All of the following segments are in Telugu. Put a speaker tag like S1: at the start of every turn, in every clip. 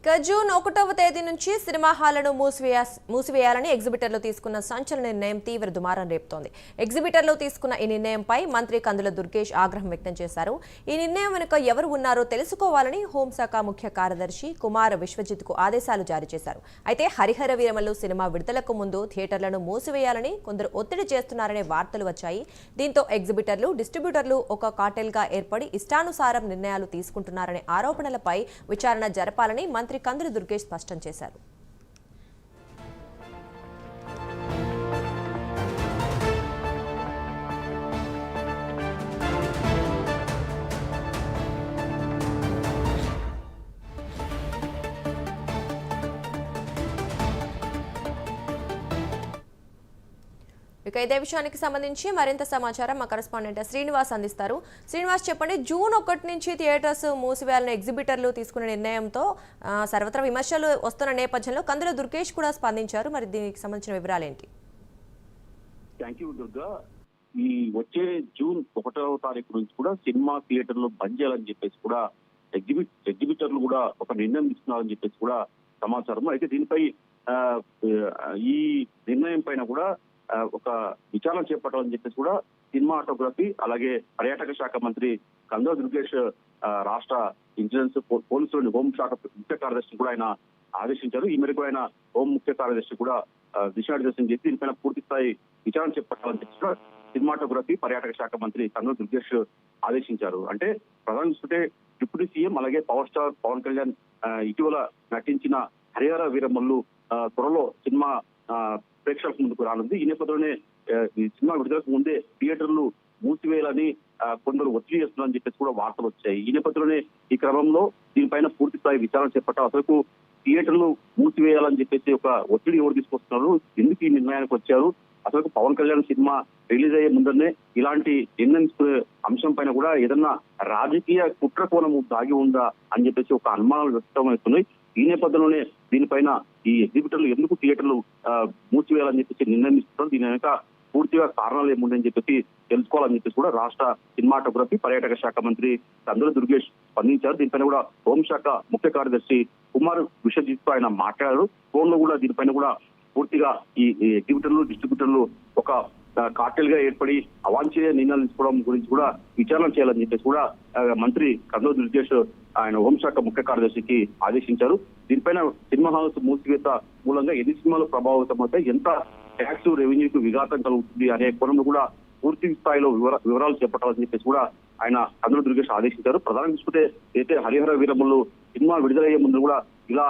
S1: ఇక జూన్ 1వ తేదీ నుంచి సినిమా హాళ్లను మూసివేయాలని ఎగ్జిబిటర్లు తీసుకున్న సంచలన నిర్ణయం తీవ్ర దుమారం రేపుతోంది. ఎగ్జిబిటర్లు తీసుకున్న ఈ నిర్ణయంపై మంత్రి కందుల దుర్గేష్ ఆగ్రహం వ్యక్తం చేశారు. ఈ నిర్ణయం వెనుక ఎవరు ఉన్నారో తెలుసుకోవాలని హోంశాఖ ముఖ్య కార్యదర్శి కుమార్ విశ్వజిత్కు ఆదేశాలు జారీ చేశారు. అయితే హరిహర వీరమల్లు సినిమా విడుదలకు ముందు థియేటర్లను మూసివేయాలని కొందరు ఒత్తిడి చేస్తున్నారనే వార్తలు వచ్చాయి. దీంతో ఎగ్జిబిటర్లు, డిస్ట్రిబ్యూటర్లు ఒక కార్టెల్గా ఏర్పడి ఇష్టానుసారం నిర్ణయాలు తీసుకుంటున్నారనే ఆరోపణలపై విచారణ జరపాలని మంత్రి కందుల దుర్గేష్ స్పష్టం చేశారు. ఇక ఇదే విషయానికి సంబంధించి మరింత సమాచారం మా కరెస్పాండెంట్ శ్రీనివాస్ అందిస్తారు. శ్రీనివాస్, చెప్పండి, జూన్ 1 నుంచి థియేటర్స్ మూసివేయాలని ఎగ్జిబిటర్లు తీసుకున్న నిర్ణయంతో సర్వత్రా విమర్శలు వస్తున్న నేపథ్యంలో కందుల దుర్గేష్ కూడా స్పందించారు. మరి దీనికి సంబంధించిన వివరాలు ఏంటి?
S2: Thank you Durga. ఈ వచ్చే జూన్ 1వ తారీఖు నుంచి కూడా సినిమా థియేటర్లు బంద్ చేయాలని చెప్పేసి కూడా ఎగ్జిబిటర్లు కూడా ఒక నిర్ణయం తీసుకున్నారని చెప్పేసి కూడా సమాచారం. అయితే దీనిపై ఈ నిర్ణయం పైన కూడా ఒక విచారణ చేపట్టాలని చెప్పేసి కూడా సినిమాటోగ్రఫీ అలాగే పర్యాటక శాఖ మంత్రి కందుల దుర్గేష్ రాష్ట్ర ఇంటెలిజెన్స్ పోలీసులు హోంశాఖ ముఖ్య కార్యదర్శిని కూడా ఆయన ఆదేశించారు. ఈ మేరకు ఆయన హోం ముఖ్య కార్యదర్శి కూడా దిశానిర్దేశం చేసి దీనిపైన పూర్తి స్థాయి విచారణ చేపట్టాలని చెప్పి కూడా సినిమాటోగ్రఫీ పర్యాటక శాఖ మంత్రి కందుల దుర్గేష్ ఆదేశించారు. అంటే ప్రధాన చూస్తే డిప్యూటీ సీఎం అలాగే పవర్ స్టార్ పవన్ కళ్యాణ్ ఇటీవల నటించిన హరిహర వీరమల్లు త్వరలో సినిమా ప్రేక్షకులకు ముందుకు రానుంది. ఈ నేపథ్యంలోనే ఈ సినిమా విడుదలకు ముందే థియేటర్లు మూసివేయాలని కొందరు ఒత్తిడి చేస్తున్నారని చెప్పేసి కూడా వార్తలు వచ్చాయి. ఈ నేపథ్యంలోనే ఈ క్రమంలో దీనిపైన పూర్తి స్థాయి విచారణ చేపట్టారు. అసలు థియేటర్లు మూసివేయాలని చెప్పేసి ఒక ఒత్తిడి ఎవరు తీసుకొస్తున్నారు, ఎందుకు ఈ నిర్ణయానికి వచ్చారు, అసలు పవన్ కళ్యాణ్ సినిమా రిలీజ్ అయ్యే ముందరనే ఇలాంటి నిర్ణయించుకునే అంశం పైన కూడా ఏదన్నా రాజకీయ కుట్ర కోణము దాగి ఉందా అని చెప్పేసి ఒక అనుమానాలు వ్యక్తమవుతున్నాయి. ఈ నేపథ్యంలోనే దీనిపైన ఈ ఎగ్జిబిటర్లు ఎందుకు థియేటర్లు మూసివేయాలని చెప్పేసి నిర్ణయం తీసుకుంటారు, దీని వెనక పూర్తిగా కారణాలు ఏముందని చెప్పేసి తెలుసుకోవాలని చెప్పేసి కూడా రాష్ట్ర సినిమాటోగ్రఫీ పర్యాటక శాఖ మంత్రి కందుల దుర్గేష్ స్పందించారు. దీనిపైన కూడా హోంశాఖ ముఖ్య కార్యదర్శి కుమార్ విశ్వజిత్ ఆయన మాట్లాడారు. ఫోన్ లో కూడా దీనిపైన కూడా పూర్తిగా ఈ ఎగ్జిబిటర్లు, డిస్ట్రిబ్యూటర్లు ఒక కార్టెల్ గా ఏర్పడి అవాంఛనీయ నిర్ణయాలు తీసుకోవడం గురించి కూడా విచారణ చేయాలని చెప్పేసి కూడా మంత్రి కందుల దుర్గేష్ ఆయన హోంశాఖ ముఖ్య కార్యదర్శికి ఆదేశించారు. దీనిపైన సినిమా హాల్స్ మూసివేత మూలంగా ఎన్ని సినిమాలు ప్రభావితం అవుతాయి, ఎంత ట్యాక్స్ రెవెన్యూకు విఘాతం కలుగుతుంది అనే కోణంలో కూడా పూర్తి స్థాయిలో వివరాలు చేపట్టాలని చెప్పేసి కూడా ఆయన కందుల దుర్గేష్ ఆదేశించారు. ప్రధానంగా చూసుకుంటే అయితే హరిహర వీరమల్లు సినిమా విడుదలయ్యే ముందు కూడా ఇలా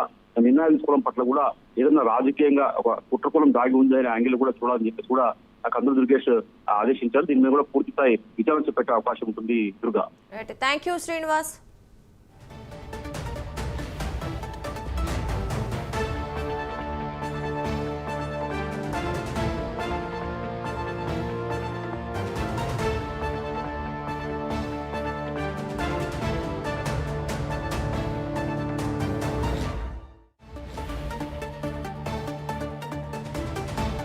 S2: నిర్ణయాలు తీసుకోవడం పట్ల కూడా ఏదైనా రాజకీయంగా ఒక కుట్రకోణం దాగి ఉంది అనే యాంగిల్ కూడా చూడాలని చెప్పేసి కూడా కందుల దుర్గేష్ ఆదేశించారు. దీని మీద కూడా పూర్తి స్థాయి విచారణ చేపట్టే అవకాశం ఉంటుంది. Durga,
S1: thank you Srinivas.